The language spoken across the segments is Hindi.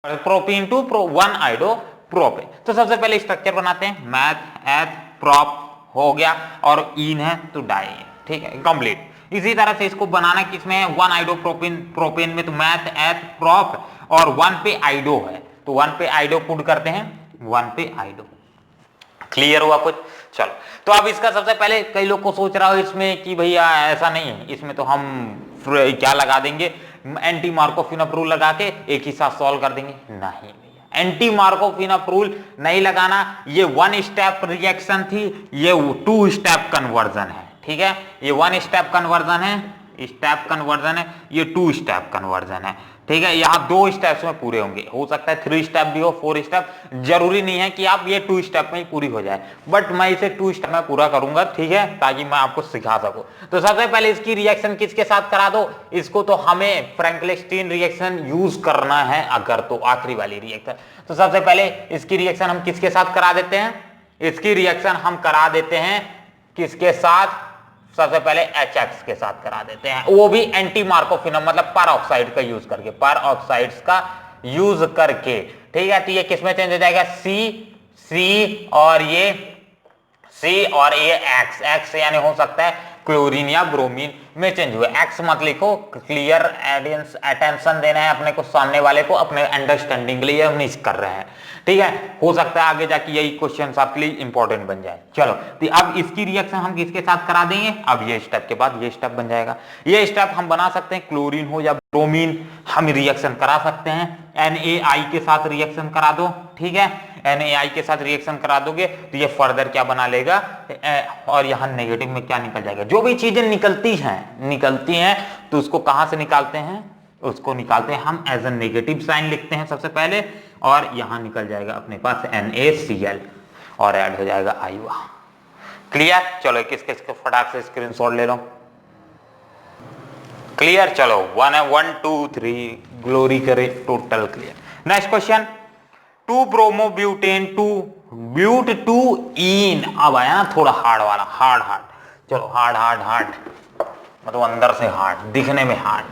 Propene to one iodo propane. तो सबसे पहले स्ट्रक्चर बनाते हैं, मैथ एथ प्रोप हो गया और इन है तो डाई, ठीक है, कंप्लीट। इसी तरह से इसको बनाना किसमें है, वन आइडो प्रोपेन में, तो मैथ एथ प्रोप और वन पे आइडो है, तो वन पे आइडो पुट करते हैं, वन पे आइडो। क्लियर हुआ कुछ? चलो, तो अब इसका सबसे पहले कई लोग को सोच रहा हो इसमें कि भैया ऐसा नहीं है, इसमें तो हम क्या लगा देंगे, एंटी मार्कोव रूल लगा के एक ही साथ सॉल्व कर देंगे। नहीं भैया, एंटी मार्कोव रूल नहीं लगाना, ये वन स्टेप रिएक्शन थी, ये टू स्टेप कन्वर्जन है, ठीक है, ये वन स्टेप कन्वर्जन है, स्टेप कन्वर्जन है, ये टू स्टेप कन्वर्जन है, ठीक है। यहाँ दो स्टेप्स में पूरे होंगे, हो सकता है 3 स्टेप भी हो, 4 स्टेप, जरूरी नहीं है कि आप ये 2 स्टेप में ही पूरी हो जाए, बट मैं इसे 2 स्टेप में पूरा करूंगा, ठीक है, ताकि मैं आपको सिखा सकूं। तो सबसे पहले इसकी रिएक्शन किसके साथ करा दो, इसको तो हमें फ्रैंकलिन रिएक्शन यूज करना है अगर, तो आखिरी वाली रिएक्शन। तो सबसे पहले इसकी रिएक्शन हम किसके साथ करा देते हैं, इसकी रिएक्शन हम करा देते हैं किसके साथ, सबसे पहले HX के साथ करा देते हैं, वो भी एंटी मार्कोव मतलब पर ऑक्साइड का यूज करके, पर ऑक्साइड्स का यूज करके, ठीक है। तो ये किसमें चेंज हो जाएगा, C और ये X यानी हो सकता है क्लोरीन या ब्रोमीन में चेंज हुआ। X मत लिखो, क्लियर अटेंशन देना है अपने को, सामने वाले को, अपने अंडरस्टैंडिंग के लिए हम नहीं कर रहे हैं, ठीक है। हो सकता है आगे जाके यही क्वेश्चन आपके लिए इंपॉर्टेंट बन जाए। चलो, तो अब इसकी रिएक्शन हम किसके साथ करा देंगे, अब ये स्टेप के बाद ये स्टेप बन जाएगा। ये स्टेप हम बना सकते हैं, क्लोरीन हो या ब्रोमीन, हम रिएक्शन करा सकते हैं, NaI के साथ रिएक्शन करा दो, ठीक है, NaI के साथ रिएक्शन करा दोगे तो ये फर्दर क्या बना लेगा, और यहां नेगेटिव में क्या निकल जाएगा, जो भी चीजें निकलती हैं तो उसको कहां से निकालते हैं, उसको निकालते हैं हम एज ए नेगेटिव साइन लिखते हैं सबसे पहले, और यहां निकल जाएगा अपने पास NaCl और ऐड हो जाएगा आयुआ। क्लियर? चलो किसके फटाक से स्क्रीनशॉट ले लो। क्लियर? चलो 1 2 3 ग्लोरी करे total clear. Next question, 2 bromo butane 2 but 2 ene. अब आया ना थोड़ा हार्ड वाला, हार्ड, चलो हार्ड मतलब अंदर से हार्ड, दिखने में हार्ड।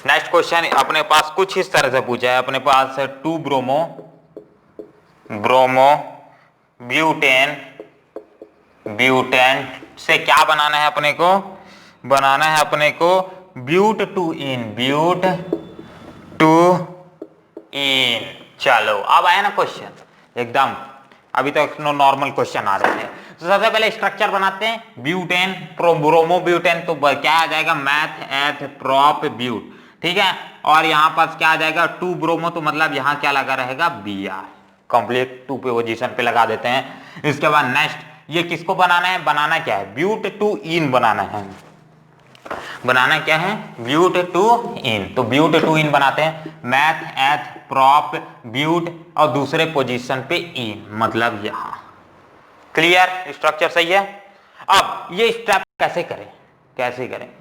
नेक्स्ट क्वेश्चन अपने पास कुछ इस तरह से पूछा है, अपने पास है 2 ब्रोमो ब्यूटेन से क्या बनाना है अपने को, ब्यूट 2 इन। चलो अब आया ना क्वेश्चन एकदम, अभी तक नॉर्मल क्वेश्चन आ रहे थे। तो सबसे पहले स्ट्रक्चर बनाते हैं, ब्यूटेन ब्रोमो ब्यूटेन, तो क्या आ जाएगा, मैथ एथ प्रोप ब्यूट, ठीक है, और यहां पास क्या आ जाएगा 2 ब्रोमो, तो मतलब यहां क्या लगा रहेगा Br, कंप्लीट 2 पे पोजीशन पे लगा देते हैं। इसके बाद नेक्स्ट ये किसको बनाना है, बनाना क्या है, ब्यूट 2 इन बनाना है, ब्यूट 2 इन। तो ब्यूट 2 इन बनाते हैं, मैथ एथ प्रोप ब्यूट और दूसरे पोजीशन पे इन, मतलब यहां। क्लियर? स्ट्रक्चर सही है। अब ये स्टेप कैसे करें,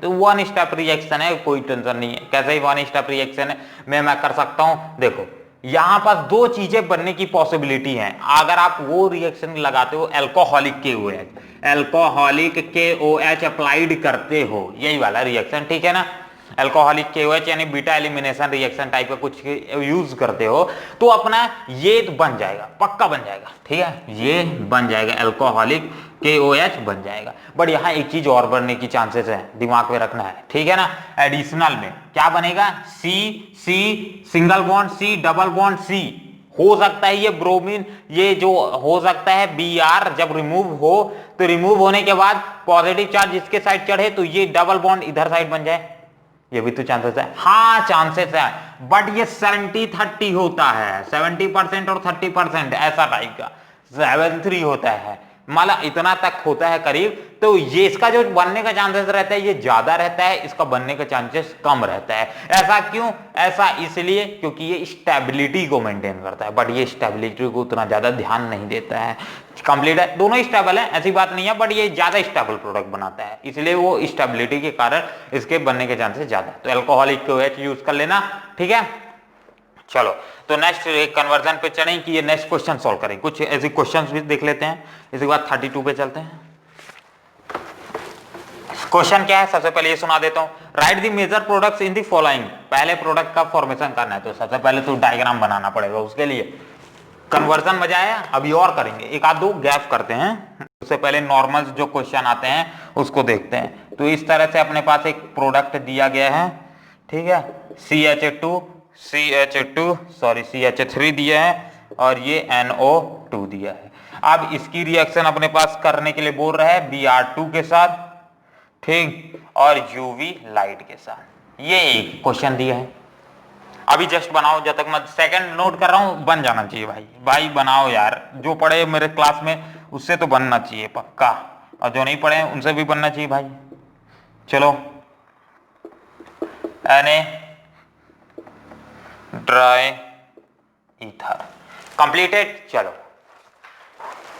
तो 1 स्टेप रिएक्शन है, कोई टेंशन नहीं है, कैसे ही 1 स्टेप रिएक्शन है मैं कर सकता हूं। देखो यहां पास 2 चीजें बनने की पॉसिबिलिटी है, अगर आप वो रिएक्शन लगाते हो अल्कोहलिक KOH अप्लाइड करते हो, यही वाला रिएक्शन, ठीक है ना, अल्कोहलिक KOH यानी बीटा एलिमिनेशन रिएक्शन टाइप का कुछ यूज करते हो, तो अपना ये बन जाएगा, पक्का बन जाएगा, ठीक है, ये बन जाएगा, अल्कोहलिक KOH बन जाएगा। बट यहाँ एक चीज और बनने की चांसेस है, दिमाग में रखना है, ठीक है ना। एडिशनल में क्या बनेगा, C single bond C double bond C, हो सकता है ये ब्रोमीन, ये जो हो सकता है Br जब रिमूव हो, तो रिमूव होने के बाद पॉजिटिव चार्ज इसके साइड चढ़े तो ये डबल बॉन्ड इधर साइड बन जाए, ये भी तो चांसेस है, हाँ चांसेस है, बट ये 70-30 होता है, 70% और 30% ऐसा टाइप का, 7-3 होता है, मतलब इतना तक होता है करीब। तो ये इसका जो बनने का चांसेस रहता है ये ज्यादा रहता है, इसका बनने का चांसेस कम रहता है। ऐसा क्यों? ऐसा इसलिए क्योंकि ये स्टेबिलिटी को मेंटेन करता है, बट ये स्टेबिलिटी को उतना ज्यादा ध्यान नहीं देता है। कंप्लीट है, दोनों ही स्टेबल है, ऐसी बात नहीं है, बट ये ज्यादा स्टेबल प्रोडक्ट बनाता है, इसलिए वो स्टेबिलिटी के कारण इसके बनने के चांसेस ज्यादा है। तो अल्कोहलिक KOH यूज कर लेना, ठीक है। चलो तो नेक्स्ट कन्वर्जन पे चलें कि ये नेक्स्ट क्वेश्चन सॉल्व करें, कुछ ऐसे क्वेश्चंस भी देख लेते हैं, इसके बाद 32 पे चलते हैं। क्वेश्चन क्या है, सबसे पहले ये सुना देता हूं। Write the major products in the following. पहले प्रोडक्ट का फॉर्मेशन करना है, तो सबसे पहले तो डायग्राम बनाना पड़ेगा उसके लिए। कन्वर्जन मजा आया, अभी और करेंगे, एक आध दो गैप करते हैं। उससे पहले नॉर्मल जो क्वेश्चन आते हैं उसको देखते हैं। तो इस तरह से अपने पास एक प्रोडक्ट दिया गया है, ठीक है, CH3 दिया है और ये NO2 दिया है। अब इसकी रिएक्शन अपने पास करने के लिए बोल रहा है Br2 के साथ, ठीक, और UV लाइट के साथ। ये एक क्वेश्चन दिया है, अभी जस्ट बनाओ, जब तक मैं सेकंड नोट कर रहा हूं, बन जाना चाहिए भाई बनाओ यार। जो पढ़े मेरे क्लास में उससे तो बनना चाहिए पक्का, और जो नहीं पढ़े उनसे भी बनना चाहिए भाई। चलो, Na ड्राई ईथर कंप्लीटेड। चलो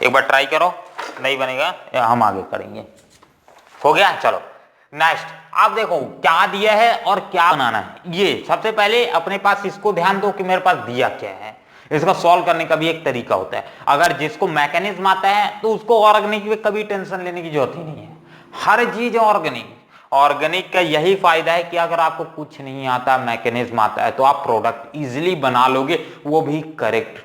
एक बार ट्राई करो, नहीं बनेगा या हम आगे करेंगे। हो गया, चलो नेक्स्ट। आप देखो क्या दिया है और क्या बनाना है। ये सबसे पहले अपने पास इसको ध्यान दो कि मेरे पास दिया क्या है। इसका सॉल्व करने का भी एक तरीका होता है। अगर जिसको मैकेनिज्म आता है तो उसको ऑर्गेनिक में कभी टेंशन लेने की जरूरत ही नहीं है, हर चीज ऑर्गेनिक। ऑर्गेनिक का यही फायदा है कि अगर आपको कुछ नहीं आता, मैकेनिज्म आता है, तो आप प्रोडक्ट इजिली बना लोगे, वो भी करेक्ट।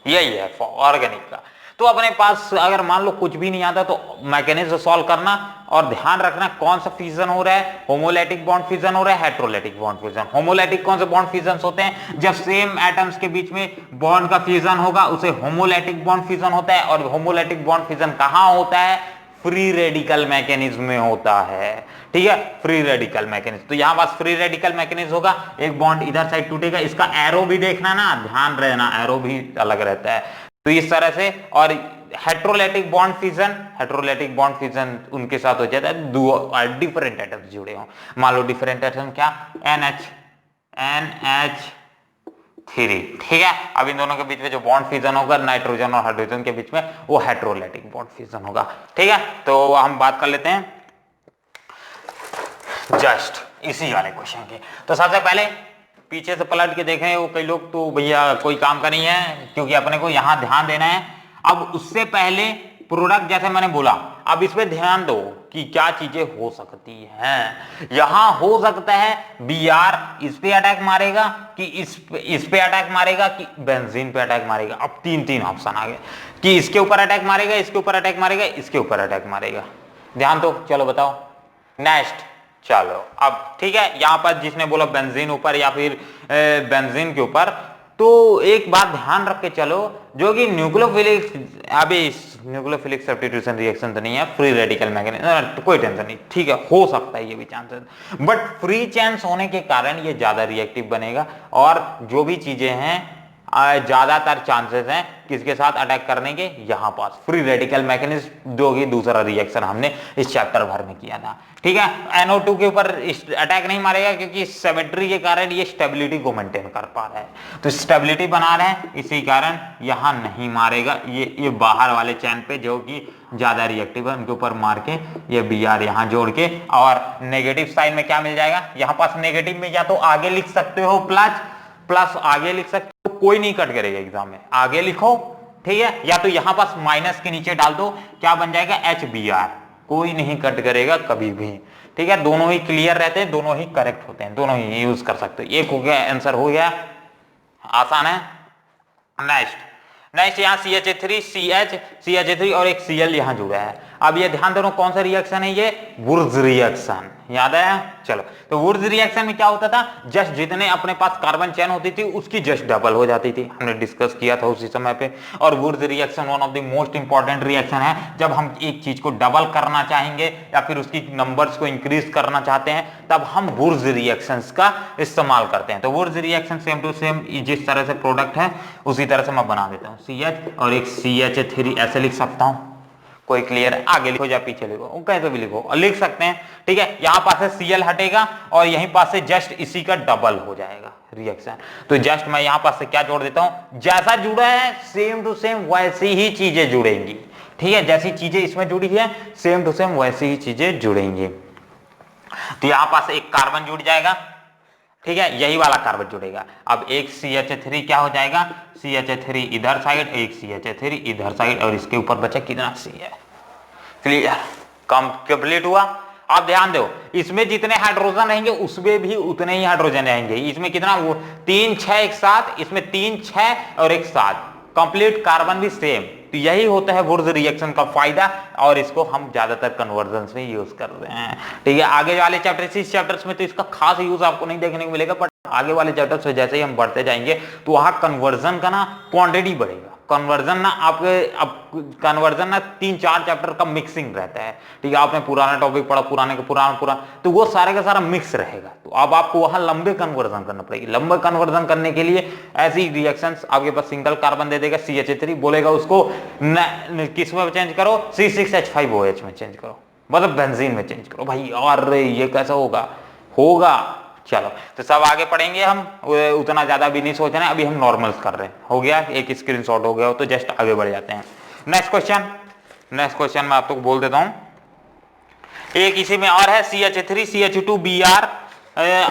यही है ऑर्गेनिक का। तो अपने पास अगर मान लो कुछ भी नहीं आता तो मैकेनिज्म सॉल्व करना, और ध्यान रखना कौन सा फ्यूजन हो रहा है, होमोलैटिक बॉन्ड फ्यूजन हो रहा है, हेटेरोलैटिक बॉन्ड फ्यूजन। होमोलैटिक कौन से बॉन्ड फ्यूजन होते हैं, जब सेम एटम्स के बीच में बॉन्ड का फ्यूजन होगा उसे होमोलैटिक बॉन्ड फ्यूजन होता है। और होमोलैटिक बॉन्ड फ्यूजन कहां होता है, फ्री रेडिकल मैकेनिज्म में होता है, ठीक है, फ्री रेडिकल मैकेनिज्म। तो यहां पास फ्री रेडिकल मैकेनिज्म होगा, एक बॉन्ड इधर साइड टूटेगा, इसका एरो भी देखना ना, ध्यान रहना, एरो भी अलग रहता है। तो इस तरह से। और हेटेरोलैटिक बॉन्ड फ्यूजन उनके साथ हो जाता है दो डिफरेंट एटम्स जुड़े हों। मान लो डिफरेंट एटम क्या, NH3, ठीक है। अब इन दोनों के बीच में जो बॉन्ड फ्यूजन होगा नाइट्रोजन और हाइड्रोजन के बीच में, वो हेटेरोलैटिक बॉन्ड फ्यूजन होगा, ठीक है। तो हम बात कर लेते हैं जस्ट इसी वाले क्वेश्चन की। तो सबसे पहले पीछे से पलट के देख रहे हैं वो कई लोग, तो भैया कोई काम का नहीं है, क्योंकि अपने को यहां ध्यान देना है। अब उससे पहले प्रोडक्ट जैसे मैंने बोला, अब इस पे ध्यान दो कि क्या चीजें हो सकती हैं। यहां हो सकता है Br इस पे अटैक मारेगा कि इस पे अटैक मारेगा कि बेंजीन पे अटैक मारेगा। अब तीन ऑप्शन आ गए कि इसके ऊपर अटैक मारेगा, इसके ऊपर अटैक मारेगा, इसके ऊपर अटैक मारेगा। ध्यान दो, चलो बताओ नेक्स्ट। चलो अब ठीक है, यहां पर जिसने बोला बेंजीन ऊपर या फिर बेंजीन के ऊपर, तो एक बात ध्यान रख के चलो, जो कि न्यूक्लियोफिलिक, अभी न्यूक्लियोफिलिक सब्स्टिट्यूशन रिएक्शन तो नहीं है, फ्री रेडिकल मैकेनिज्म, कोई टेंशन नहीं, ठीक है, हो सकता है ये भी चांसेस, बट फ्री चांस होने के कारण ये ज्यादा रिएक्टिव बनेगा। और जो भी चीजें हैं ज्यादातर चांसेस हैं किसके साथ अटैक करने के, यहां पास फ्री रेडिकल मैकेनिज्म, जो कि दूसरा रिएक्शन हमने इस चैप्टर भर में किया था, ठीक है। NO2 के ऊपर अटैक नहीं मारेगा क्योंकि सिमेट्री के कारण ये स्टेबिलिटी को मेंटेन कर पा रहा है, तो स्टेबिलिटी बना रहे हैं, इसी कारण यहां नहीं मारेगा। ये बाहर वाले चैन पे जो कि ज्यादा रिएक्टिव है उनके ऊपर मार के ये Br यहां जोड़ के, और नेगेटिव साइन में क्या मिल जाएगा, यहां पास नेगेटिव में या तो आगे लिख सकते हो प्लस आगे लिख सकते हो, कोई नहीं कट करेगा एग्जाम में, आगे लिखो, ठीक है, या तो यहां पास माइनस के नीचे डाल दो, क्या बन जाएगा HBr, कोई नहीं कट करेगा कभी भी, ठीक है। दोनों ही क्लियर रहते हैं, दोनों ही करेक्ट होते हैं, दोनों ही यूज कर सकते हो। एक हो गया, आंसर हो गया, आसान है। नेक्स्ट यहाँ CH3 और एक Cl यहां जुड़ा है। अब ये ध्यान देना कौन सा रिएक्शन है, ये वुर्ज रिएक्शन, याद आया। चलो, तो वुर्ज रिएक्शन में क्या होता था, जस्ट जितने अपने पास कार्बन चेन होती थी उसकी जस्ट डबल हो जाती थी, हमने डिस्कस किया था उसी समय पे। और Wurtz reaction one of the most important reaction है। जब हम एक चीज को डबल करना चाहेंगे या फिर उसकी नंबर्स को इंक्रीज करना चाहते हैं, तब हम वुर्ज रिएक्शंस का इस्तेमाल करते हैं। तो वुर्ज रिएक्शन सेम टू सेम जिस तरह से प्रोडक्ट है उसी तरह से मैं बना देता हूँ, CH और एक CH3 ऐसे लिख सकता हूँ। कोई क्लियर है, आगे लिखो या पीछे लिखो, कैसे भी लिखो, लिख सकते हैं, ठीक है। यहां पास से Cl हटेगा और यहीं पास से जस्ट इसी का डबल हो जाएगा रिएक्शन। तो जस्ट मैं यहां पास से क्या जोड़ देता हूं, जैसा जुड़ा है सेम टू सेम वैसी ही चीजें जुड़ेंगी, ठीक है। जैसी चीजें इसमें जुड़ी है सेम टू सेम वैसी ही चीजें जुड़ेंगी। तो यहां पास एक कार्बन जुड़ जाएगा, ठीक है, यही वाला कार्बन जुड़ेगा। अब एक CH3 क्या हो जाएगा, CH3 इधर साइड, एक CH3 इधर साइड, और इसके ऊपर बचा कितना C है, क्लियर, कंप्लीट हुआ। आप ध्यान दो, इसमें जितने हाइड्रोजन रहेंगे उसमें भी उतने ही हाइड्रोजन रहेंगे। इसमें कितना, वो 3 6 एक साथ, इसमें 3 6 और एक साथ, कंप्लीट कार्बन भी सेम। तो यही होता है वुर्ज रिएक्शन का फायदा, और इसको हम ज्यादातर कन्वर्जन में यूज कर रहे हैं। ठीक है, आगे वाले चैप्टर्स, इस चैप्टर्स में तो इसका खास यूज आपको नहीं देखने को मिलेगा, बट आगे वाले चैप्टर्स में जैसे ही हम बढ़ते जाएंगे तो वहां कन्वर्जन का ना क्वांटिटी बढ़ेगा। कन्वर्जन ना आपके, अब कन्वर्जन ना 3-4 चैप्टर का मिक्सिंग रहता है। ठीक है, आपने पुराना टॉपिक पढ़ा, पुराने का पुराना, तो वो सारे का सारा मिक्स रहेगा। तो अब आपको वहां लंबे कन्वर्जन करना पड़ेगी। लंबे कन्वर्जन करने के लिए ऐसी रिएक्शंस, आपके पास सिंगल कार्बन दे देगा CH3, बोलेगा उसको किस में चेंज करो, C6H5OH में चेंज करो, मतलब बेंजीन में चेंज करो। भाई यार ये कैसा होगा। चलो, तो सब आगे पढ़ेंगे हम, उतना ज्यादा भी नहीं सोच रहे हैं, अभी हम नॉर्मल्स कर रहे हैं। हो गया, एक स्क्रीनशॉट हो गया हो, तो जस्ट आगे बढ़ जाते हैं। नेक्स्ट क्वेश्चन मैं आपको बोल देता हूं। एक इसी में और है CH3 CH2Br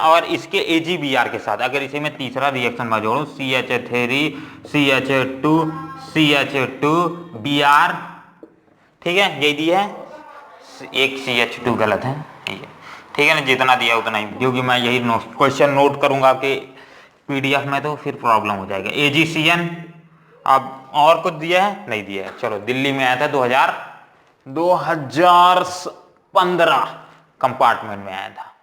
और इसके AgBr के साथ, अगर इसी में तीसरा रिएक्शन मैं जोड़ू, CH3 CH2 CH2Br, ठीक है, यही दिया है, एक CH2 गलत है, ठीक है ना, जितना दिया उतना ही, क्योंकि मैं यही क्वेश्चन नोट करूंगा आपके PDF में, तो फिर प्रॉब्लम हो जाएगा। AgCN, अब और कुछ दिया है, नहीं दिया है। चलो, दिल्ली में आया था 2015 कंपार्टमेंट में आया था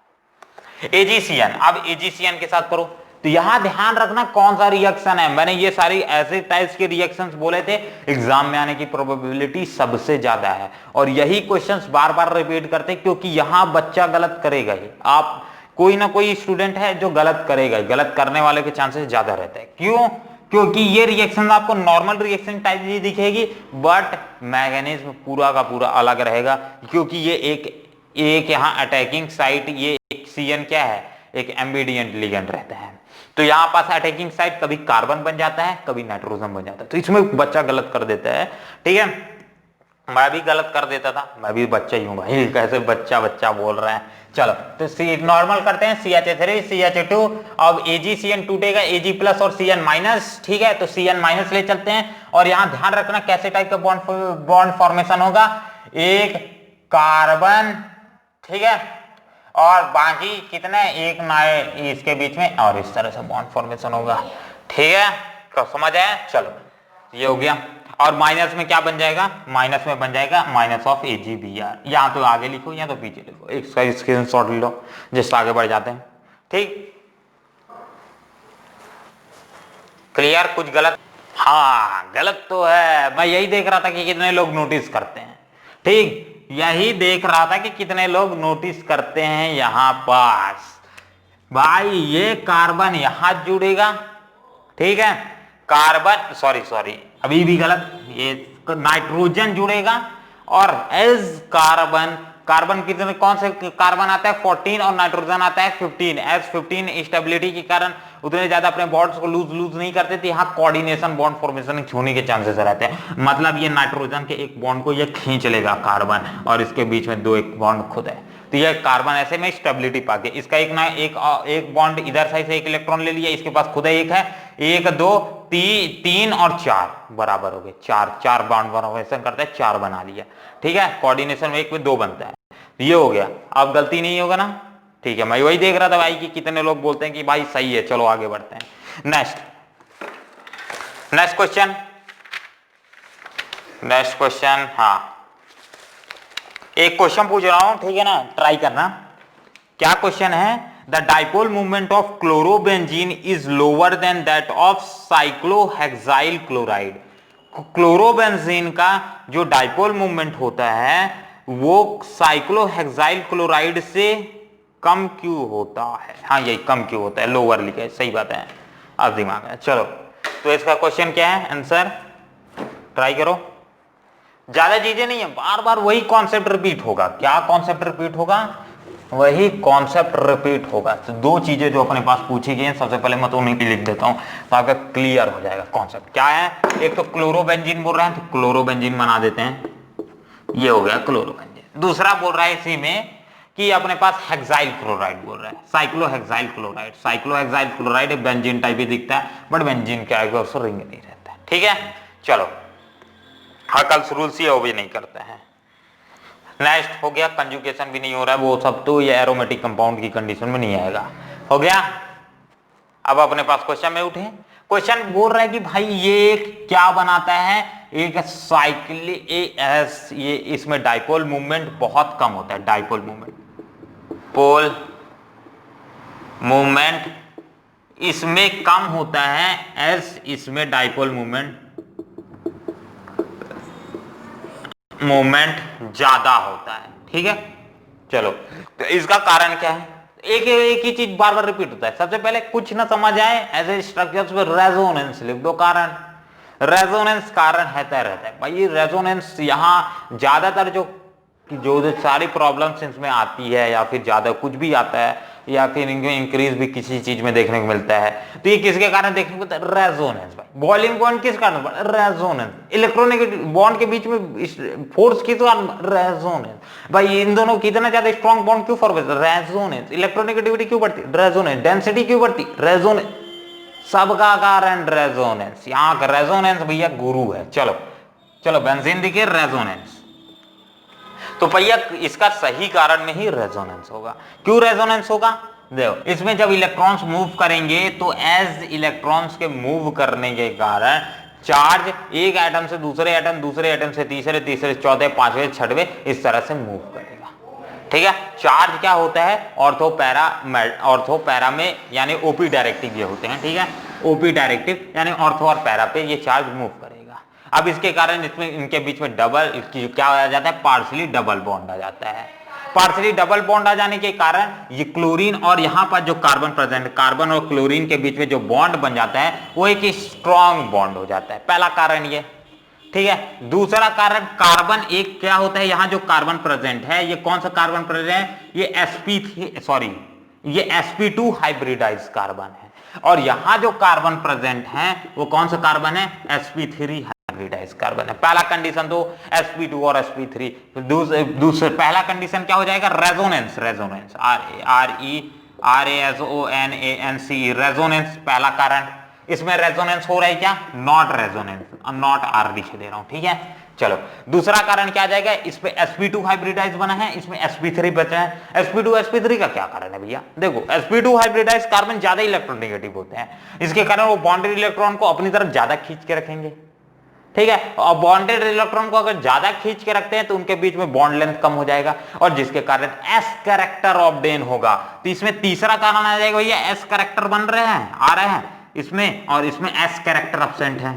AgCN। अब AgCN के साथ करो, तो यहां ध्यान रखना कौन सा रिएक्शन है। मैंने ये सारी ऐसे टाइप्स के रिएक्शंस बोले थे, एग्जाम में आने की प्रोबेबिलिटी सबसे ज्यादा है, और यही क्वेश्चंस बार बार रिपीट करते, क्योंकि यहां बच्चा गलत करेगा ही। आप कोई ना कोई स्टूडेंट है जो गलत करेगा, गलत करने वाले के चांसेस ज्यादा रहते हैं। क्यों? क्योंकि ये रिएक्शन आपको नॉर्मल रिएक्शन टाइप ही दिखेगी, बट मैकेनिज्म पूरा का पूरा अलग रहेगा, क्योंकि ये एक यहाँ अटैकिंग साइट, ये एक CN क्या है, एक एम्बिडिएंट लिगेंड रहता है। तो यहां पास अटैकिंग साइट कभी कार्बन बन जाता है, कभी नाइट्रोजन बन जाता है, तो इसमें बच्चा गलत कर देता है। ठीक है, मैं भी गलत कर देता था, मैं भी बच्चा ही हूं भाई, कैसे बच्चा बोल रहा है। चलो, तो नॉर्मल करते हैं, CH3 CH2, अब AgCN टूटेगा, Ag प्लस और CN माइनस। ठीक है, तो CN माइनस ले चलते हैं, और यहां ध्यान रखना कैसे टाइप का बॉन्ड फॉर्मेशन होगा, एक कार्बन, ठीक है, और बाकी कितने, एक इसके बीच में, और इस तरह से बॉन्ड फॉर्मेशन होगा। ठीक है, तो समझ आया। चलो, ये हो गया, और माइनस में क्या बन जाएगा, माइनस में बन जाएगा माइनस ऑफ AgBr। यहां तो आगे लिखो या तो पीछे लिखो, एक स्क्रीनशॉट ले लो, जिससे आगे बढ़ जाते हैं। ठीक, क्लियर? कुछ गलत? हाँ, गलत तो है। मैं यही देख रहा था कि कितने लोग नोटिस करते हैं। ठीक, यही देख रहा था कि कितने लोग नोटिस करते हैं। यहां पास भाई ये कार्बन यहां जुड़ेगा, ठीक है, कार्बन, सॉरी अभी भी गलत, ये नाइट्रोजन जुड़ेगा, और एज कार्बन कितने, कौन से कार्बन आता है 14 और नाइट्रोजन आता है 15। एज 15 स्टेबिलिटी के कारण उतने ज्यादा अपने बॉन्ड्स को लूज नहीं करते थे, यहाँ कोऑर्डिनेशन बॉन्ड फॉर्मेशन होने के चांसेस रहते हैं। मतलब ये नाइट्रोजन के एक बॉन्ड को ये खींच लेगा कार्बन, और इसके बीच में दो एक बॉन्ड खुद है, तो ये कार्बन ऐसे में स्टेबिलिटी पाके, इसका एक बॉन्ड इधर साइड से एक इलेक्ट्रॉन ले लिया, इसके पास खुद एक है, 1 2 3 और 4 बराबर हो गए, 4 बॉन्ड फॉर्मेशन करता है, 4 बना लिया। ठीक है, कोऑर्डिनेशन में 1 में 2 बनता है, ये हो गया। अब गलती नहीं होगा ना? ठीक है, मैं वही देख रहा था भाई कि कितने लोग बोलते हैं कि भाई सही है। चलो आगे बढ़ते हैं। नेक्स्ट क्वेश्चन, हाँ, एक क्वेश्चन पूछ रहा हूं, ठीक है ना, ट्राई करना। क्या क्वेश्चन है? The dipole movement of chlorobenzene is lower than that of cyclohexyl chloride. Chlorobenzene का जो डाइपोल मूवमेंट होता है वो साइक्लोहेक्साइल क्लोराइड से कम क्यों होता है? हाँ, यही कम क्यों होता है, लोअर लिखा है, सही बात है, अब दिमाग है। चलो, तो इसका क्वेश्चन क्या है, आंसर ट्राई करो। ज्यादा चीजें नहीं है, बार बार वही कॉन्सेप्ट रिपीट होगा। क्या कॉन्सेप्ट रिपीट होगा? वही कॉन्सेप्ट रिपीट होगा। तो 2 चीजें जो अपने पास पूछी गई हैं, सबसे पहले मैं तो उन्हीं पे लिख देता हूं, तो आपका क्लियर हो जाएगा कॉन्सेप्ट क्या है। एक तो क्लोरोबेंजीन बोल रहे हैं, तो क्लोरोबेंजीन बना देते हैं, ये हो गया क्लोरोबेंजीन। दूसरा बोल रहा है इसी में कि अपने पास हेक्साइल क्लोराइड बोल रहा है, cyclohexyl chloride. Cyclohexyl chloride benzene type ही दिखता है, बट बेंजीन क्या है, उसको रिंग नहीं रहता है। ठीक है, चलो, हाँ, कल रूल्स ये वो भी नहीं करते हैं। नेक्स्ट हो गया, कंजुगेशन भी नहीं हो रहा है, वो सब तो ये एरोमेटिक कंपाउंड की कंडीशन में नहीं आएगा। हो गया। अब अपने पास क्वेश्चन में उठे, क्वेश्चन बोल रहा है कि भाई ये क्या बनाता है, एक साइक्लिक ये इसमें डाइपोल मूवमेंट बहुत कम होता है, डाइपोल पोल मूवमेंट इसमें कम होता है, एस इसमें डाइपोल मूवमेंट ज्यादा होता है। ठीक है, चलो तो इसका कारण क्या है, एक ही चीज बार बार रिपीट होता है। सबसे पहले कुछ ना समझ आए ऐसे स्ट्रक्चर्स में रेजोनेंस लिख दो, कारण रेजोनेंस कारण रहता है भाई। रेजोनेंस यहाँ ज्यादातर जो सारी प्रॉब्लम्स इसमें आती है, या फिर ज्यादा कुछ भी आता है, या फिर इनमें इंक्रीज भी किसी चीज में देखने को मिलता है, तो ये किसके कारण देखने को मिलता है, रेजोनेंस भाई। बॉइलिंग पॉइंट किस कारण, रेजोनेंस। इलेक्ट्रोनेगेटिव बॉन्ड के बीच में फोर्स किस कारण, रेजोनेंस भाई। इन दोनों की इतना ज्यादा स्ट्रॉन्ग बॉन्ड क्यों फॉर्म होता है, रेजोनेंस। इलेक्ट्रोनेगेटिविटी क्यों बढ़ती, रेजोनेंस। डेंसिटी क्यों बढ़ती, रेजोनेंस। सबका कारण रेजोनेंस। यहाँ का रेजोनेंस भैया गुरु है। चलो चलो बेंजीन देखिए, रेजोनेंस। तो भैया इसका सही कारण में ही रेजोनेंस होगा। क्यों रेजोनेंस होगा, देखो इसमें जब इलेक्ट्रॉन्स मूव करेंगे तो एज इलेक्ट्रॉन्स के मूव करने के कारण चार्ज एक एटम से दूसरे एटम, दूसरे एटम से तीसरे, तीसरे चौथे, पांचवें, छठवें, इस तरह से मूव करेगा। ठीक है, चार्ज क्या होता है, ऑर्थो पैरा में यानी ओपी डायरेक्टिव ये होते हैं। ठीक है, ओपी डायरेक्टिव यानी ऑर्थो और पैरा पे ये चार्ज मूव करेगा। अब इसके कारण इसमें इनके बीच में क्या आ जाता है, पार्शियली डबल बॉन्ड आ जाता है। पार्शियली डबल बॉन्ड आ जाने के कारण ये क्लोरीन और यहाँ पर जो कार्बन प्रेजेंट, कार्बन और क्लोरीन के बीच में जो बॉन्ड बन जाता है वो एक स्ट्रॉन्ग बॉन्ड हो जाता है। पहला कारण ये। ठीक है, दूसरा कारण कार्बन एक क्या होता है, यहाँ जो कार्बन प्रेजेंट है, ये कौन सा कार्बन प्रेजेंट है, ये sp2 हाइब्रिडाइज कार्बन है। और यहां जो कार्बन प्रेजेंट है वो कौन सा कार्बन है, sp3 हाइब्रिडाइज कार्बन है। पहला कंडीशन तो sp2 और sp3। दूसरा पहला कंडीशन क्या हो जाएगा, रेजोनेंस। रेजोनेंस RASONANCE रेजोनेंस पहला कारण। इसमें रेजोनेंस हो रहा है क्या, नॉट रेजोनेंस, नॉट R लिख दे रहा हूं। ठीक है, चलो दूसरा कारण क्या आ जाएगा, इस पे sp2 हाइब्रिडाइज बना है, इसमें sp3 बचा है। sp2 sp3 का क्या कारण है भैया, देखो sp2 हाइब्रिडाइज कार्बन ज्यादा इलेक्ट्रोनेगेटिव होते हैं, इसके कारण वो बॉन्डेड इलेक्ट्रॉन को अपनी तरफ ज्यादा खींच के रखेंगे। ठीक है, और बॉन्डेड इलेक्ट्रॉन को अगर ज्यादा खींच के रखते हैं तो उनके बीच में बॉन्ड लेंथ कम हो जाएगा, और जिसके कारण एस कैरेक्टर ऑब्टेन होगा। तो इसमें तीसरा कारण आ जाएगा भैया, एस कैरेक्टर बन रहे हैं, आ रहे हैं इसमें, और इसमें एस कैरेक्टर एब्सेंट है,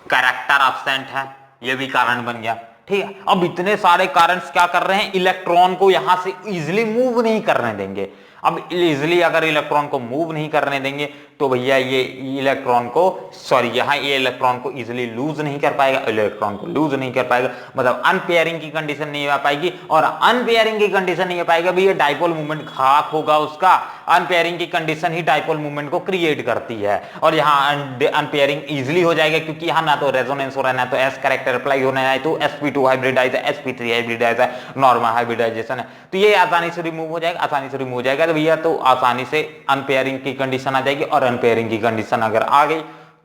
कैरेक्टर एब्सेंट है, ये भी कारण बन गया। ठीक है, अब इतने सारे कारण क्या कर रहे हैं, इलेक्ट्रॉन को यहां से इजीली मूव नहीं करने देंगे। अब इजीली अगर इलेक्ट्रॉन को मूव नहीं करने देंगे तो भैया ये इलेक्ट्रॉन को यहाँ ये इलेक्ट्रॉन को इजीली लूज नहीं कर पाएगा, इलेक्ट्रॉन को लूज नहीं कर पाएगा, मतलब अनपेयरिंग की कंडीशन नहीं आ पाएगी। और अनपेयरिंग की कंडीशन नहीं आ पाएगा भैया, डाइपोल मूवमेंट खाक होगा उसका। अनपेयरिंग की कंडीशन ही डाइपोल मूवमेंट को क्रिएट करती है, और यहाँ अनपेयरिंग इजिली हो जाएगा, क्योंकि यहाँ ना तो रेजोनेंस हो रहा है, ना तो एस कैरेक्टर अप्लाई होना है, तो sp2 हाइब्रिडाइज है, sp3 हाइब्रिडाइज है, नॉर्मल हाइब्रिडाइजेशन है, तो ये आसानी से रिमूव हो जाएगा, आसानी से रिमूव हो जाएगा। तो भैया तो आसानी से अनपेयरिंग की कंडीशन आ जाएगी, और अनपेयरिंग की कंडीशन अगर आ गई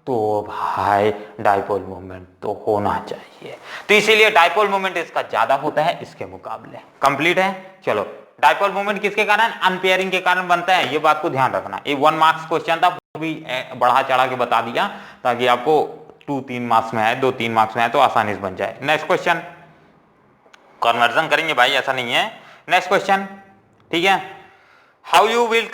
तो भाई डाइपोल मूवमेंट तो होना चाहिए। तो इसीलिए डाइपोल मूवमेंट इसका ज्यादा होता है इसके मुकाबले। कंप्लीट है, चलो डाइपोल मूवमेंट किसके कारण, अनपेयरिंग के कारण बनता है, ये बात को ध्यान रखना। ये 1 मार्क्स क्वेश्चन था, भी बढ़ा चढ़ा के बता दिया ताकि आपको 2-3 मार्क्स में है, 2-3 मार्क्स में है तो आसानी से बन जाए। नेक्स्ट क्वेश्चन, कन्वर्जन करेंगे भाई, ऐसा नहीं है। नेक्स्ट क्वेश्चन, ठीक है, how you will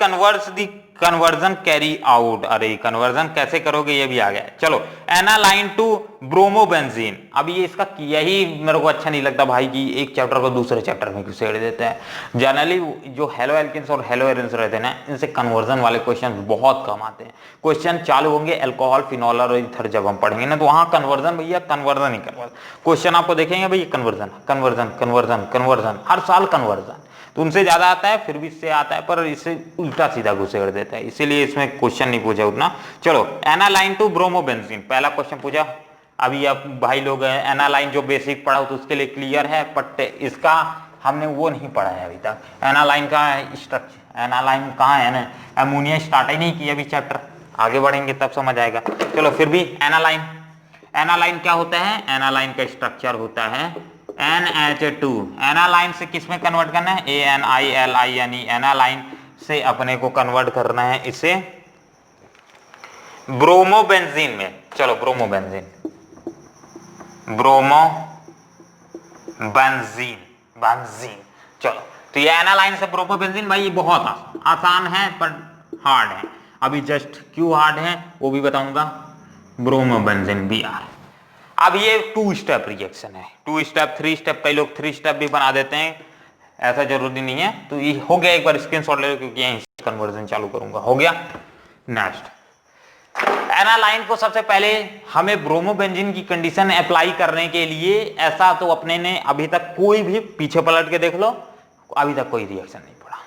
conversion carry out. अरे कन्वर्जन कैसे करोगे ये भी आ गया। चलो, एनालाइन टू ब्रोमोबेंजीन। अब ये इसका यही मेरे को अच्छा नहीं लगता भाई कि एक चैप्टर को दूसरे चैप्टर में घुसेड़ देते हैं। जनरली जो हेलो एल्किन्स और हेलो एरिन्स रहते हैं ना, इनसे कन्वर्जन वाले क्वेश्चन बहुत कम आते हैं। क्वेश्चन चालू होंगे अल्कोहल, फिनॉल और इथर जब हम पढ़ेंगे ना, तो वहां कन्वर्जन भैया, कन्वर्जन ही कन्वर्जन। क्वेश्चन आपको देखेंगे भैया, कन्वर्जन कन्वर्जन कन्वर्जन कन्वर्जन, हर साल कन्वर्जन। तो उनसे ज्यादा आता है, फिर भी इससे आता है, पर इससे उल्टा सीधा घुसेड़ देता है, इसीलिए इसमें क्वेश्चन नहीं पूछा उतना। चलो, एनालाइन टू ब्रोमोबेंजीन, पहला क्वेश्चन पूछा। अभी आप भाई लोग एनालाइन जो बेसिक पढ़ा तो उसके लिए क्लियर है, बट इसका हमने वो नहीं पढ़ा है अभी तक। एनालाइन का स्ट्रक्चर, एनालाइन कहाँ है ना, अमोनिया स्टार्ट ही नहीं किया अभी चैप्टर, आगे बढ़ेंगे तब समझ आएगा। चलो फिर भी एनालाइन क्या होता है, एनालाइन का स्ट्रक्चर होता है NH2 एनालाइन से किस में कन्वर्ट करना है, ANILI यानी एनालाइन से अपने को कन्वर्ट करना है इसे ब्रोमोबेंजीन में। चलो ब्रोमोबेंजीन, बेंजीन। चलो तो ये एनालाइन से ब्रोमोबेंजीन, भाई ये बहुत आसान है पर हार्ड है। अभी जस्ट क्यों हार्ड है वो भी बताऊंगा। Bromobenzene Br। अब ये 2 स्टेप रिएक्शन है, 2 स्टेप 3 स्टेप, कई लोग 3 स्टेप भी बना देते हैं, ऐसा जरूरी नहीं है। तो ये हो गया, एक बार स्क्रीनशॉट ले लो क्योंकि यहीं से कन्वर्जन चालू करूंगा। हो गया। नेक्स्ट एनालाइन को सबसे पहले हमें ब्रोमोबेंजीन की कंडीशन अप्लाई करने के लिए, ऐसा तो अपने ने अभी तक कोई भी पीछे पलट के देख लो, अभी तक कोई रिएक्शन नहीं पड़ा।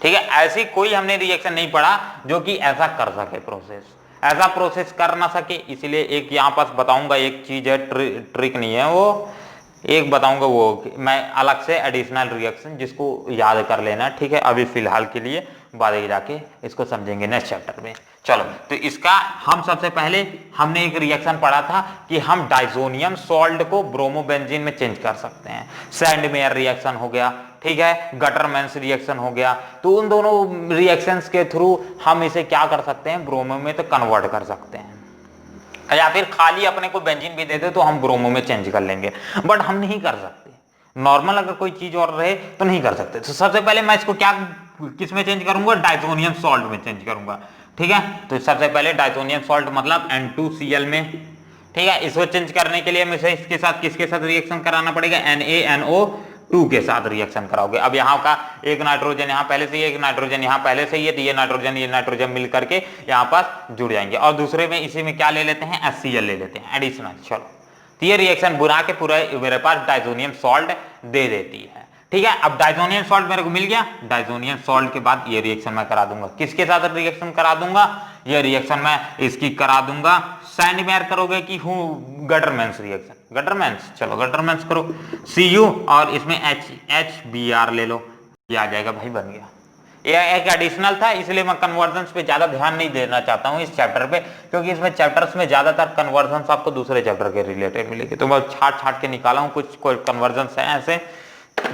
ठीक है, ऐसी कोई हमने रिएक्शन नहीं पड़ा जो कि ऐसा कर सके प्रोसेस, ऐसा प्रोसेस कर ना सके। इसलिए एक यहां पास बताऊंगा, एक चीज है, ट्रिक नहीं है वो, एक बताऊंगा वो मैं अलग से एडिशनल रिएक्शन, जिसको याद कर लेना। ठीक है, अभी फिलहाल के लिए बाद में जाके इसको समझेंगे नेक्स्ट चैप्टर में। चलो तो इसका हम सबसे पहले हमने एक रिएक्शन पढ़ा था कि हम डाइजोनियम सॉल्ट को ब्रोमोबेंजीन में चेंज कर सकते हैं। सैंडमेयर रिएक्शन हो गया, ठीक है, गटरमैन्स रिएक्शन हो गया। तो उन दोनों रिएक्शंस के थ्रू हम इसे क्या कर सकते हैं, ब्रोमो में तो कन्वर्ट कर सकते हैं, या फिर खाली अपने को बेंजीन भी दे दे तो हम ब्रोमो में चेंज कर लेंगे। बट हम नहीं कर सकते, नॉर्मल अगर कोई चीज और रहे तो नहीं कर सकते। तो सबसे पहले मैं इसको क्या किस में चेंज करूंगा, डाइजोनियम सॉल्ट में चेंज करूंगा। ठीक है, तो सबसे पहले डाइजोनियम सॉल्ट मतलब N2Cl में। ठीक है, इसको चेंज करने के लिए मुझे इसके साथ किसके साथ रिएक्शन कराना पड़ेगा, NaNO2 के साथ रिएक्शन कराओगे। अब यहाँ का एक नाइट्रोजन यहाँ पहले से ही, एक नाइट्रोजन यहाँ पहले से ही है, तो ये नाइट्रोजन मिल करके यहाँ पास जुड़ जाएंगे। और दूसरे में इसी में क्या ले लेते हैं, HCl ले लेते हैं एडिशनल। चलो तो ये रिएक्शन बुरा के पूरा मेरे पास डाइजोनियम सॉल्ट दे देती है। ठीक है, अब डाइजोनियम सॉल्ट मेरे को मिल गया। डाइजोनियम सॉल्ट के बाद ये रिएक्शन मैं करा दूंगा, किसके साथ रिएक्शन करा दूंगा, ये रिएक्शन मैं इसकी करा दूंगा सैंडमेयर करोगे कि हूं गटरमैन्स रिएक्शन, गटरमैन्स। चलो गटरमैन्स करो, Cu और इसमें HBr ले लो, ये आ जाएगा भाई, बन गया। ये एक एडिशनल था, इसलिए मैं कन्वर्जन्स पे ज्यादा ध्यान नहीं देना चाहता हूं इस चैप्टर पे, क्योंकि इसमें चैप्टर्स में ज्यादातर कन्वर्जन्स आपको दूसरे चैप्टर के रिलेटेड मिलेंगे। तो मैं छाट के निकाला हूं, कुछ कन्वर्जन्स है ऐसे,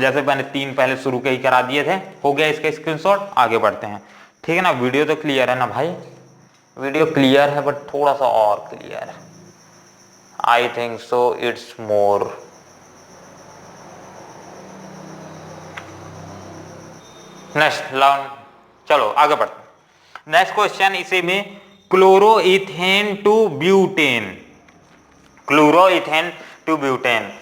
जैसे मैंने 3 पहले शुरू के ही करा दिए थे। हो गया इसका स्क्रीनशॉट, आगे बढ़ते हैं। ठीक है ना, वीडियो तो क्लियर है ना भाई, वीडियो क्लियर है बट थोड़ा सा और क्लियर है, I think so it's more. Next लाउन, चलो आगे बढ़ते हैं। नेक्स्ट क्वेश्चन इसी में chloroethane to butane, chloroethane to butane.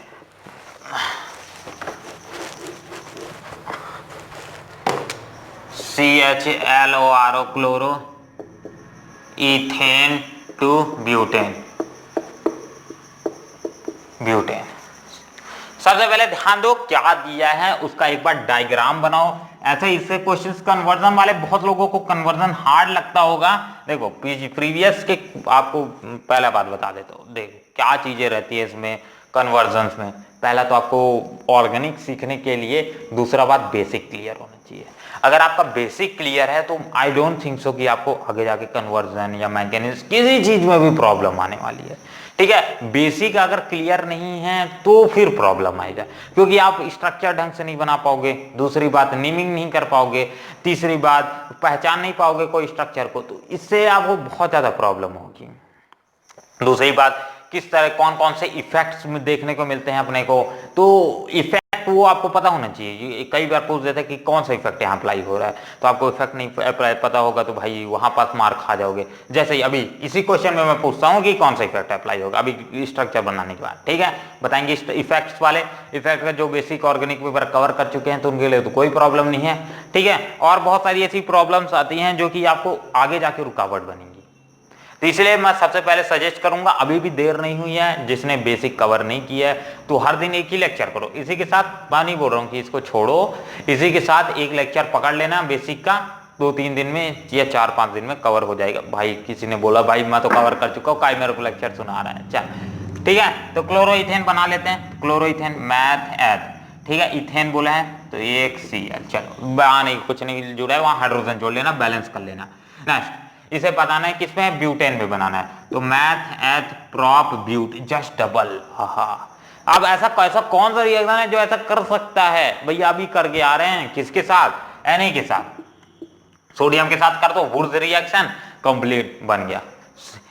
CHLORO chloro ethane to butane, butane. सबसे पहले ध्यान दो क्या दिया है उसका एक बार डायग्राम बनाओ। ऐसे इससे क्वेश्चंस कन्वर्जन वाले बहुत लोगों को कन्वर्जन हार्ड लगता होगा। देखो प्रीवियस के आपको पहला बात बता देता हूं, देखो क्या चीजें रहती है इसमें कन्वर्जन्स में। पहला तो आपको ऑर्गेनिक सीखने के लिए, दूसरा बात बेसिक क्लियर होना चाहिए। अगर आपका बेसिक क्लियर है तो आई डोंट थिंक सो कि आपको आगे जाके कन्वर्जन या मैकेनिक्स किसी चीज में भी प्रॉब्लम आने वाली है। ठीक है, बेसिक अगर क्लियर नहीं है तो फिर प्रॉब्लम आएगा, क्योंकि आप स्ट्रक्चर ढंग से नहीं बना पाओगे। दूसरी बात नेमिंग नहीं कर पाओगे। तीसरी बात पहचान नहीं पाओगे कोई स्ट्रक्चर को, तो इससे आपको बहुत ज्यादा प्रॉब्लम होगी। दूसरी बात किस तरह कौन कौन से इफेक्ट्स में देखने को मिलते हैं अपने को, तो इफेक्ट वो आपको पता होना चाहिए। कई बार पूछ देते हैं कि कौन सा इफेक्ट यहाँ अप्लाई हो रहा है, तो आपको इफेक्ट नहीं पता होगा तो भाई वहां पास मार्क खा जाओगे। जैसे ही अभी इसी क्वेश्चन में मैं पूछता हूँ कि कौन सा इफेक्ट अप्लाई होगा अभी स्ट्रक्चर बनाने के बाद। ठीक है, बताएंगे इफेक्ट्स वाले, इफेक्ट का जो बेसिक ऑर्गेनिक पेपर कवर कर चुके हैं तो उनके लिए तो कोई प्रॉब्लम नहीं है। ठीक है, और बहुत सारी ऐसी प्रॉब्लम्स आती हैं जो कि आपको आगे जाके रुकावट बनेंगी। तो इसलिए मैं सबसे पहले सजेस्ट करूंगा, अभी भी देर नहीं हुई है, जिसने बेसिक कवर नहीं किया है तो हर दिन एक ही लेक्चर करो। इसी के साथ मैं नहीं बोल रहा हूं कि इसको छोड़ो, इसी के साथ एक लेक्चर पकड़ लेना बेसिक का, 2-3 दिन में या 4-5 दिन में कवर हो जाएगा। भाई किसी ने बोला भाई मैं तो कवर कर चुका हूँ, काय मेरे को लेक्चर सुना रहा है। चल ठीक है, तो क्लोरोइथेन बना लेते हैं। क्लोरोइथेन मैथ एथ, ठीक है, इथेन बोला है तो एक Cl। चलो नहीं कुछ नहीं जुड़ा है, वहां हाइड्रोजन जोड़ लेना, बैलेंस कर लेना। नेक्स्ट इसे बताना है किसमें है, ब्यूटेन में बनाना है, तो meth eth prop ब्यूट just double. हाँ, अब ऐसा कैसा कौन सा रिएक्शन है जो ऐसा कर सकता है? भैया अभी करके आ रहे हैं, किसके साथ? Na के साथ, सोडियम के साथ कर दो, वुर्ज रिएक्शन कंप्लीट बन गया।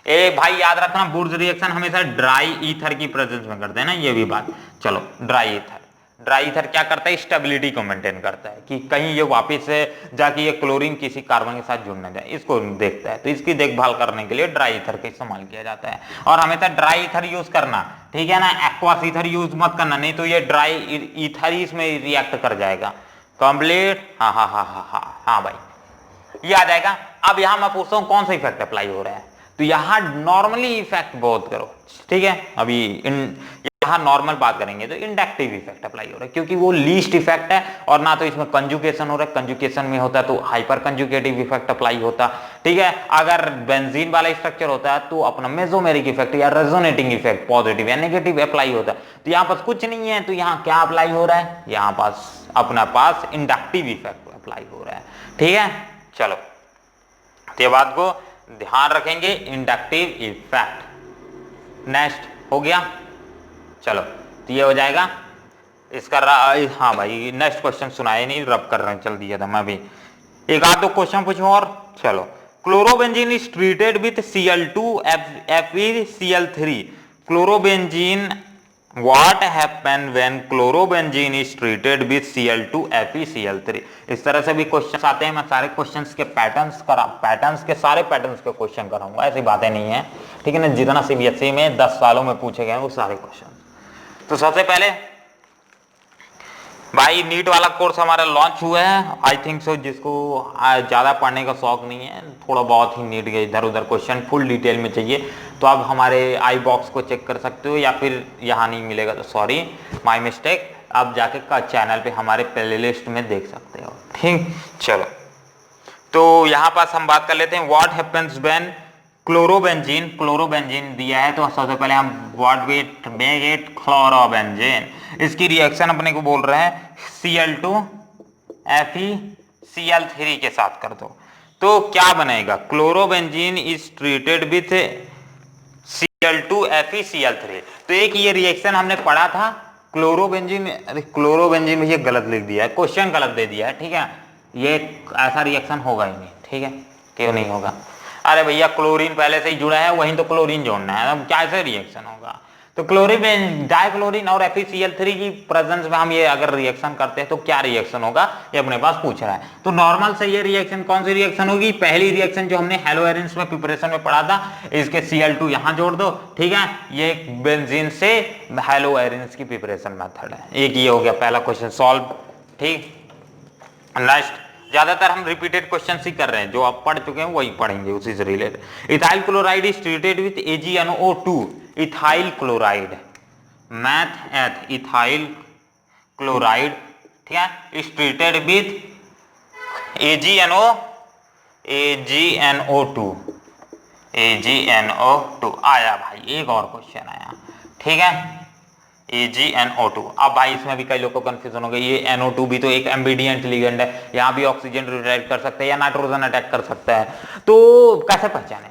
एक भाई याद रखना, वुर्ज रिएक्शन हमेशा ड्राई ईथर की प्रेजेंस में करते हैं ना, ये भी बात। चलो ड्राई ईथर, ड्राई ईथर क्या करता है? स्टेबिलिटी को मेंटेन करता है कि कहीं ये वापस से जाके ये क्लोरीन किसी कार्बन के साथ जुड़ न जाए, इसको देखता है। तो इसकी देखभाल करने के लिए ड्राई ईथर का इस्तेमाल किया जाता है। और हमेशा ड्राई ईथर यूज करना, ठीक है ना, एक्वास ईथर यूज मत करना, नहीं तो ये ड्राई ईथर ही इसमें रिएक्ट कर जाएगा कंप्लीट। हाँ हाँ हाँ हाँ हाँ हाँ भाई, ये आ जाएगा। अब यहां मैं पूछता हूं कौन सा इफेक्ट अप्लाई हो रहा है, तो यहां नॉर्मली इफेक्ट बहुत करो, ठीक है। अभी यहां नॉर्मल बात करेंगे तो इंडक्टिव इफेक्ट अप्लाई हो रहा है, क्योंकि वो लीस्ट इफेक्ट है और ना तो इसमें कंजुगेशन हो रहा है। कंजुगेशन में होता तो हाइपर कंजुगेटिव इफेक्ट अप्लाई होता, ठीक है। अगर बेंजीन वाला स्ट्रक्चर होता है तो अपना मेसोमेरिक इफेक्ट या रेजोनेटिंग इफेक्ट पॉजिटिव या नेगेटिव अप्लाई होता। तो यहाँ पास कुछ नहीं है, तो यहाँ क्या अप्लाई हो रहा है? यहाँ पास अपना पास इंडक्टिव इफेक्ट अप्लाई हो रहा है, ठीक है। चलो ये बात को ध्यान रखेंगे, इंडक्टिव इफेक्ट। नेक्स्ट हो गया, चलो तो ये हो जाएगा इसका। हाँ भाई नेक्स्ट क्वेश्चन सुनाए नहीं, रब कर रहे हैं, चल दिया था मैं भी। एक आध दो क्वेश्चन पूछूं और, चलो। Chlorobenzene is treated with Cl2 FeCl3। Chlorobenzene, what happen when chlorobenzene is treated with Cl2 FeCl3। इस तरह से भी क्वेश्चन आते हैं। मैं सारे क्वेश्चंस के पैटर्न्स के सारे पैटर्न्स के क्वेश्चन कराऊंगा, ऐसी बातें नहीं है, ठीक है ना। जितना CBSE में 10 सालों में पूछे गए वो सारे क्वेश्चन। तो सबसे पहले भाई नीट वाला कोर्स हमारा लॉन्च हुआ है, आई थिंक सो। जिसको ज़्यादा पढ़ने का शौक नहीं है, थोड़ा बहुत ही नीट के इधर उधर क्वेश्चन फुल डिटेल में चाहिए, तो आप हमारे आई बॉक्स को चेक कर सकते हो, या फिर यहाँ नहीं मिलेगा तो सॉरी, माय मिस्टेक। आप जाके चैनल पे हमारे प्ले लिस्ट में देख सकते हो, ठीक। चलो तो यहाँ पास हम बात कर लेते हैं, व्हाट हैपेंस व्हेन क्लोरोबेंजीन दिया है, तो सबसे पहले हम what with make it chlorobenzene, इसकी रिएक्शन अपने को बोल रहे हैं Cl2 FeCl3 के साथ कर दो, तो क्या बनेगा? Chlorobenzene is treated with Cl2 FeCl3। तो एक ये रिएक्शन हमने पढ़ा था क्लोरोबेंजीन, क्लोरोबेंजीन भैया गलत लिख दिया है, क्वेश्चन गलत दे दिया है, ठीक है। ये ऐसा रिएक्शन होगा ही नहीं, ठीक है, क्यों नहीं होगा? अरे भैया क्लोरीन पहले से ही जुड़ा है, वहीं तो क्लोरीन जोड़ना है, अब कैसे रिएक्शन होगा? तो क्लोरीन डाइक्लोरीन और FeCl3 की प्रेजेंस में हम ये अगर रिएक्शन करते हैं तो क्या रिएक्शन होगा, ये अपने पास पूछ रहा है। तो नॉर्मल से ये रिएक्शन कौन सी रिएक्शन होगी? पहली रिएक्शन जो हमने हेलोएरिन्स में प्रिपरेशन में पढ़ा था, इसके Cl2 यहां जोड़ दो, ठीक है। ये बेंजीन से हेलोएरिन्स की प्रिपरेशन मेथड है। एक ये हो गया पहला क्वेश्चन सॉल्व, ठीक। नेक्स्ट, ज्यादातर हम रिपीटेड क्वेश्चन ही कर रहे हैं, जो आप पढ़ चुके हैं वही पढ़ेंगे, उसी से related. Ethyl chloride is treated with AgNO2। Ethyl chloride, math एथ, इथाइल क्लोराइड, ठीक है, इज ट्रीटेड विथ AgNO2 आया भाई, एक और क्वेश्चन आया, ठीक है, AgNO2। अब भाई इसमें भी कई लोगों को कंफ्यूजन हो गई, ये NO2 भी तो एक एम्बिडिएंट लिगेंड है, यहाँ भी ऑक्सीजन रिएक्ट कर सकता है या नाइट्रोजन अटैक कर सकता है, तो कैसे पहचाने?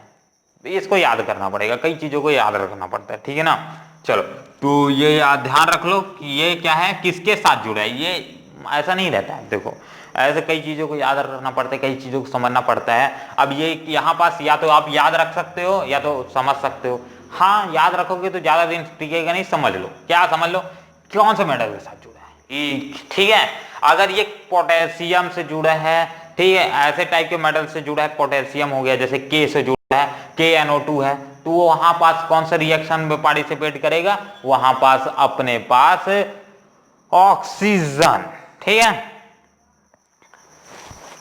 इसको याद करना पड़ेगा, कई चीजों को याद रखना पड़ता है, ठीक है ना। चलो तो ये ध्यान रख लो कि ये क्या है, किसके साथ जुड़ा है, ये ऐसा नहीं रहता है। देखो ऐसे कई चीजों को याद रखना पड़ता है, कई चीजों को समझना पड़ता है। अब ये यहाँ पास या तो आप याद रख सकते हो या तो समझ सकते हो। हाँ याद रखोगे तो ज्यादा दिन टिकेगा नहीं, समझ लो। क्या समझ लो? कौन से मेटल के साथ जुड़ा है, ठीक है। अगर ये पोटेशियम से जुड़ा है, ठीक है, ऐसे टाइप के मेटल से जुड़ा है, पोटेशियम हो गया, जैसे K से जुड़ा है, KNO2 है, तो वहां पास कौन सा रिएक्शन में पार्टिसिपेट करेगा? वहां पास अपने पास ऑक्सीजन, ठीक है,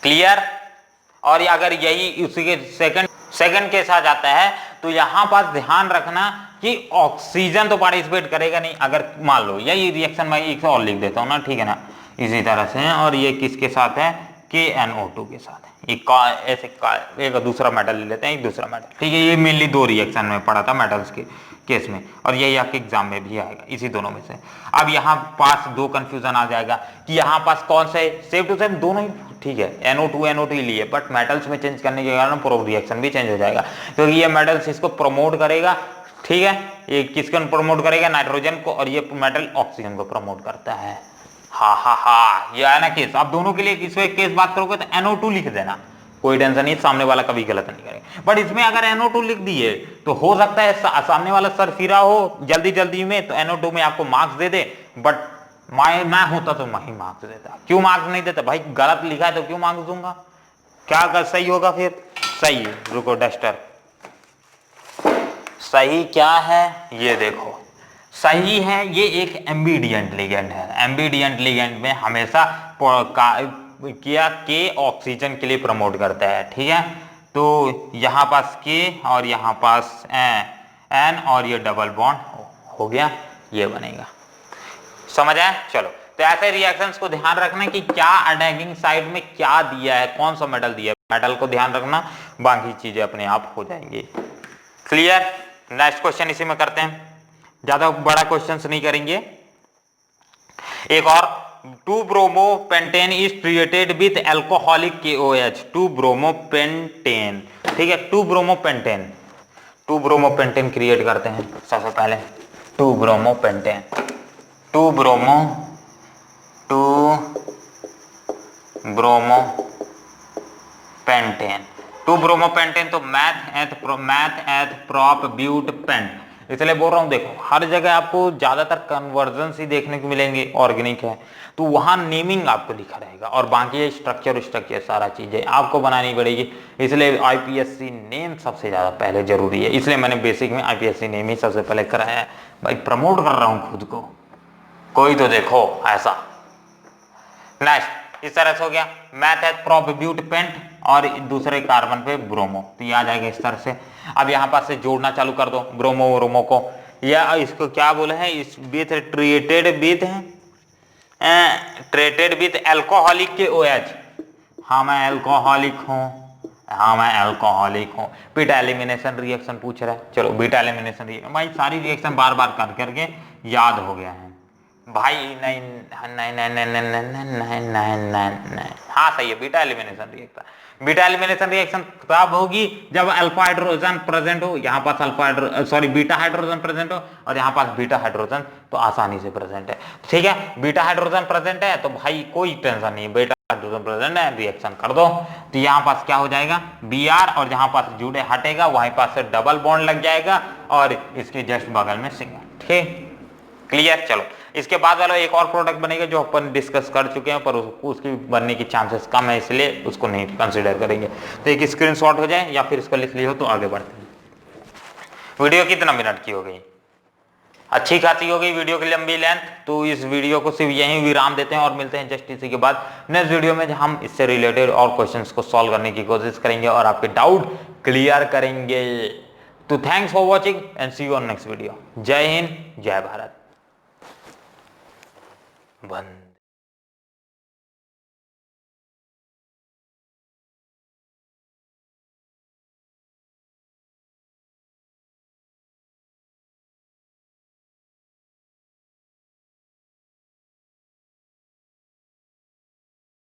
क्लियर। और अगर यही उसी के सेकंड के साथ आता है तो यहां पास ध्यान रखना कि ऑक्सीजन तो पार्टिसिपेट करेगा नहीं। अगर मान लो यही रिएक्शन मैं एक और लिख देता हूं ना, ठीक है ना, इसी तरह से, और ये किसके साथ है? KNO2 के साथ है। ऐसे एक दूसरा मेटल ले लेते हैं, एक दूसरा मेटल, ठीक है। ये मेनली दो रिएक्शन में पढ़ा था मेटल्स के केस में, और यही आपके एग्जाम में भी आएगा इसी दोनों में से। अब यहाँ पास दो कंफ्यूजन आ जाएगा कि यहाँ पास कौन सा है, सेम टू सेम दोनों ही, ठीक है, NO2 ही लिए, बट मेटल्स में चेंज करने के कारण प्रो रिएक्शन भी चेंज हो जाएगा, क्योंकि ये मेटल्स इसको प्रमोट करेगा, ठीक है, ये किसको प्रमोट करेगा, नाइट्रोजन को, और ये मेटल ऑक्सीजन को प्रमोट करता है। हा हा हा, ये है ना केस। अब दोनों के लिए इसमें एक केस बात करोगे तो NO2 लिख देना, कोई टेंशन नहीं, सामने वाला कभी गलत नहीं करेगा। बट इसमें अगर NO2 लिख दिए तो हो सकता है सामने वाला सर फिरा हो जल्दी जल्दी में, तो NO2 में आपको मार्क्स दे दे। बट मैं होता तो मैं ही मार्क्स देता। क्यों मार्क्स नहीं देता भाई, गलत लिखा है तो क्यों मार्क्स दूंगा, क्या कर सही होगा फिर, सही है। रुको डस्टर, सही क्या है ये देखो, सही है ये एक एम्बिडियंट लिगेंड है। एम्बिडियंट लिगेंड में हमेशा किया के ऑक्सीजन के लिए प्रमोट करता है, ठीक है। तो यहाँ पास के और यहाँ पास एन और ये डबल बॉन्ड हो गया, ये बनेगा, समझ आया। चलो, तो ऐसे रिएक्शंस को ध्यान रखना कि क्या अटैकिंग साइड में क्या दिया है, कौन सा मेटल दिया है, मेटल को ध्यान रखना, बाकी चीजें अपने आप हो जाएंगी। क्लियर। नेक्स्ट क्वेश्चन इसी में करते हैं, ज्यादा बड़ा क्वेश्चन नहीं करेंगे। एक और, 2 bromo pentane is created with alcoholic KOH। 2 bromo pentane, ठीक है, 2 bromo pentane, 2 bromo pentane create करते हैं। सबसे पहले 2 bromo pentane, 2 bromo pentane, 2 bromo pentane, तो meth eth prop but pent. इसलिए बोल रहा हूं, देखो हर जगह आपको ज्यादातर कन्वर्जन ही देखने को मिलेंगे, ऑर्गेनिक है तो वहां नेमिंग आपको लिखा रहेगा, और बाकी स्ट्रक्चर सारा चीजें आपको बनानी पड़ेगी। इसलिए IPSC नेम सबसे ज्यादा पहले जरूरी है, इसलिए मैंने बेसिक में IPSC नेम ही सबसे पहले कराया है। भाई प्रमोट कर रहा हूं खुद को, कोई तो देखो ऐसा। नेक्स्ट इस तरह से हो गया, मैथ है प्रॉप ब्यूट पेंट और दूसरे कार्बन पे ब्रोमो, तो ये आ जाएगा इस तरह से। अब यहाँ पास से जोड़ना चालू कर दो ब्रोमो को, या इसको क्या बोले हैं, इस with treated with alcoholic KOH। हाँ मैं एल्कोहलिक हूँ, बीटा एलिमिनेशन रिएक्शन पूछ रहा है। चलो बीटा एलिमिनेशन रिएक्शन, भाई सारी रिएक्शन बार बार कर करके याद हो गया है भाई। नहीं, हाँ सही है, beta elimination reaction. Beta elimination reaction तब होगी जब अल्फा हाइड्रोजन प्रेजेंट हो, यहाँ पास बीटा हाइड्रोजन प्रेजेंट हो, और यहाँ पास बीटा हाइड्रोजन तो आसानी से प्रेजेंट है, ठीक है। बीटा हाइड्रोजन प्रेजेंट है तो भाई कोई टेंशन नहीं, बीटा हाइड्रोजन प्रेजेंट है, रिएक्शन कर दो। तो यहाँ पास क्या हो जाएगा, Br, और जहाँ पास जुड़े हटेगा वहीं पास से डबल बॉन्ड लग जाएगा, और इसके जस्ट बगल में सिंगल, ठीक, क्लियर। चलो इसके बाद वाला एक और प्रोडक्ट बनेगा जो अपन डिस्कस कर चुके हैं, पर उसकी बनने की चांसेस कम है, इसलिए उसको नहीं कंसीडर करेंगे। तो एक स्क्रीनशॉट हो जाए या फिर इसको लिख लियो, तो आगे बढ़ते हैं। वीडियो कितना मिनट की हो गई, अच्छी खासी हो गई वीडियो की लंबी लेंथ, तो इस वीडियो को सिर्फ यहीं विराम देते हैं और मिलते हैं जस्ट इसी के बाद नेक्स्ट वीडियो में, हम इससे रिलेटेड और क्वेश्चंस को सॉल्व करने की कोशिश करेंगे और आपके डाउट क्लियर करेंगे। तो thanks for watching and see you on next video. जय हिंद, जय भारत। बंद।